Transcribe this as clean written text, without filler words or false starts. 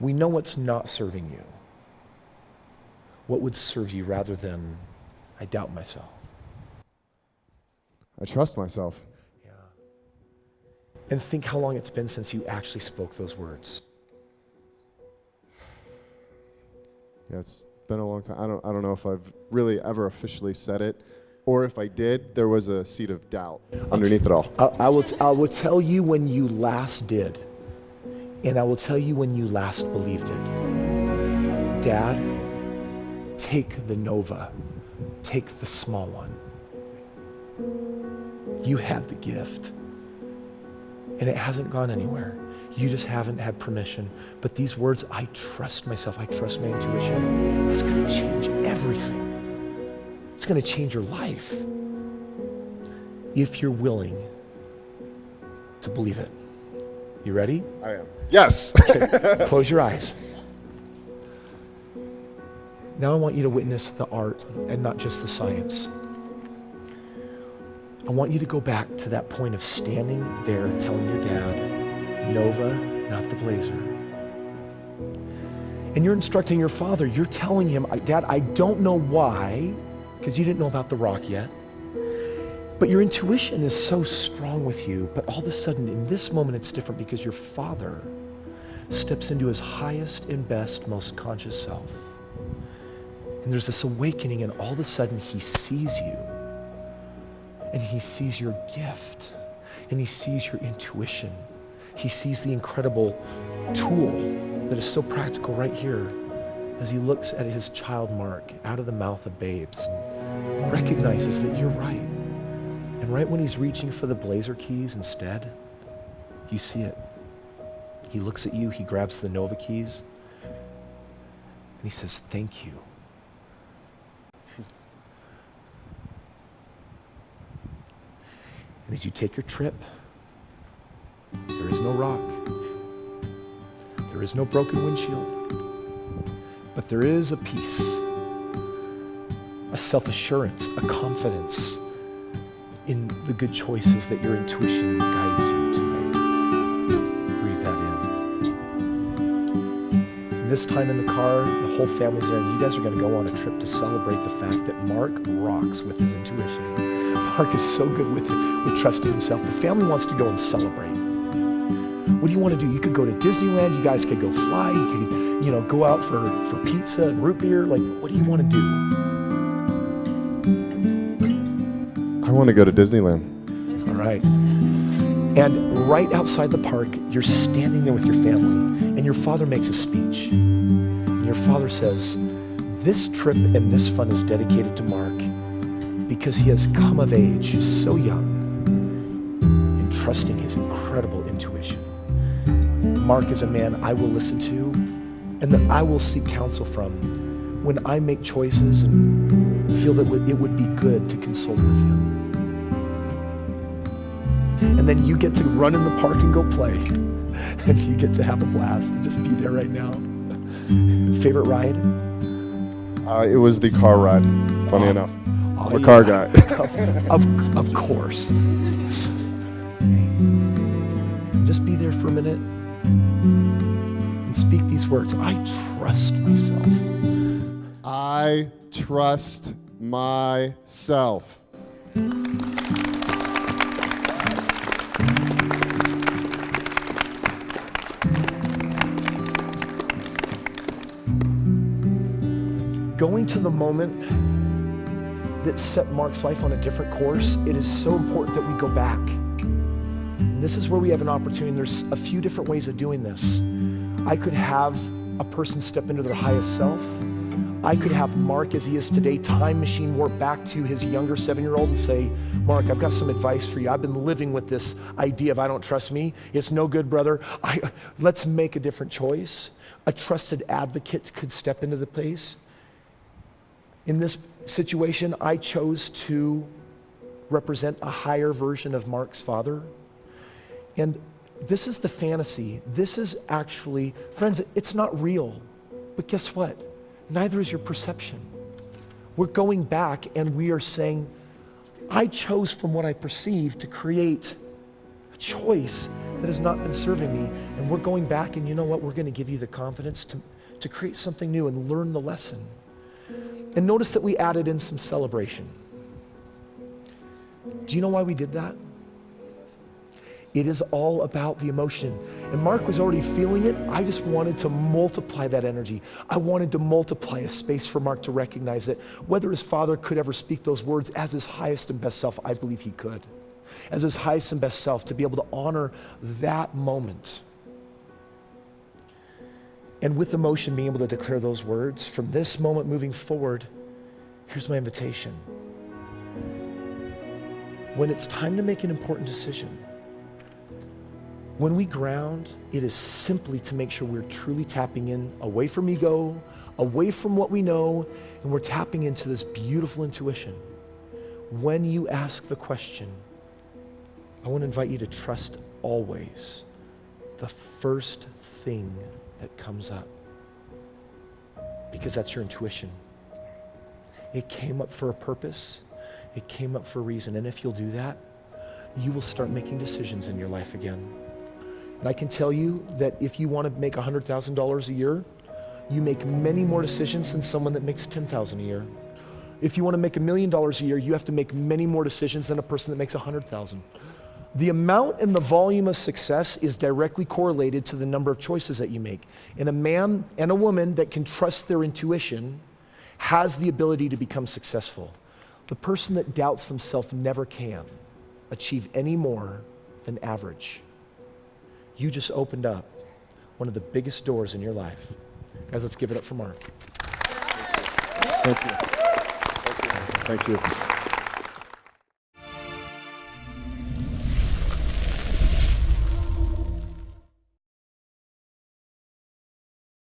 We know what's not serving you. What would serve you rather than, I doubt myself? I trust myself. Yeah. And think how long it's been since you actually spoke those words. Yeah, it's been a long time. I don't know if I've really ever officially said it, or if I did, there was a seed of doubt underneath it all. I will tell you when you last did, and I will tell you when you last believed it. Dad, take the Nova, take the small one. You had the gift, and it hasn't gone anywhere. You just haven't had permission. But these words, I trust myself, I trust my intuition, it's gonna change everything. It's gonna change your life if you're willing to believe it. You ready? I am. Yes. Okay. Close your eyes. Now I want you to witness the art and not just the science. I want you to go back to that point of standing there telling your dad, Nova, not the Blazer. And you're instructing your father. You're telling him, Dad, I don't know why, because you didn't know about the rock yet, but your intuition is so strong with you. But all of a sudden, in this moment, it's different because your father steps into his highest and best, most conscious self. And there's this awakening, and all of a sudden, he sees you. And he sees your gift. And he sees your intuition. He sees the incredible tool that is so practical right here as he looks at his child Mark out of the mouth of babes and recognizes that you're right. And right when he's reaching for the Blazer keys instead, you see it. He looks at you, he grabs the Nova keys, and he says, thank you. And as you take your trip, there is no rock. There is no broken windshield. But there is a peace, a self-assurance, a confidence in the good choices that your intuition guides you to make. Breathe that in. And this time in the car, the whole family's there, and you guys are going to go on a trip to celebrate the fact that Mark rocks with his intuition. Mark is so good with it, with trusting himself. The family wants to go and celebrate. What do you want to do? You could go to Disneyland. You guys could go fly. You could, go out for pizza and root beer. Like, what do you want to do? I want to go to Disneyland. All right. And right outside the park, you're standing there with your family, and your father makes a speech. And your father says, this trip and this fun is dedicated to Mark because he has come of age so young in trusting his incredible intuition. Mark is a man I will listen to and that I will seek counsel from when I make choices and feel that it would be good to consult with him. And then you get to run in the park and go play. And you get to have a blast and just be there right now. Favorite ride? It was the car ride, funny enough. I'm a car guy. Of course. Just be there for a minute and speak these words. I trust myself. I trust myself. Going to the moment that set Mark's life on a different course, it is so important that we go back. And this is where we have an opportunity. There's a few different ways of doing this. I could have a person step into their highest self. I could have Mark, as he is today, time machine warp back to his younger 7-year-old and say, Mark, I've got some advice for you. I've been living with this idea of I don't trust me. It's no good, brother. Let's make a different choice. A trusted advocate could step into the place. In this situation, I chose to represent a higher version of Mark's father. And this is the fantasy. This is actually, friends, it's not real. But guess what? Neither is your perception. We're going back and we are saying, I chose from what I perceive to create a choice that has not been serving me. And we're going back, and you know what? We're going to give you the confidence to create something new and learn the lesson. And notice that we added in some celebration. Do you know why we did that? It is all about the emotion. And Mark was already feeling it. I just wanted to multiply that energy. I wanted to multiply a space for Mark to recognize that whether his father could ever speak those words as his highest and best self, I believe he could. As his highest and best self, to be able to honor that moment. And with emotion, being able to declare those words, from this moment moving forward, here's my invitation. When it's time to make an important decision, when we ground, it is simply to make sure we're truly tapping in, away from ego, away from what we know, and we're tapping into this beautiful intuition. When you ask the question, I want to invite you to trust always the first thing that comes up, because that's your intuition. It came up for a purpose. It came up for a reason. And if you'll do that, you will start making decisions in your life again. And I can tell you that if you want to make $100,000 a year, you make many more decisions than someone that makes $10,000 a year. If you want to make $1 million a year, you have to make many more decisions than a person that makes $100,000. The amount and the volume of success is directly correlated to the number of choices that you make. And a man and a woman that can trust their intuition has the ability to become successful. The person that doubts themselves never can achieve any more than average. You just opened up one of the biggest doors in your life. Guys, let's give it up for Mark. Thank you. Thank you.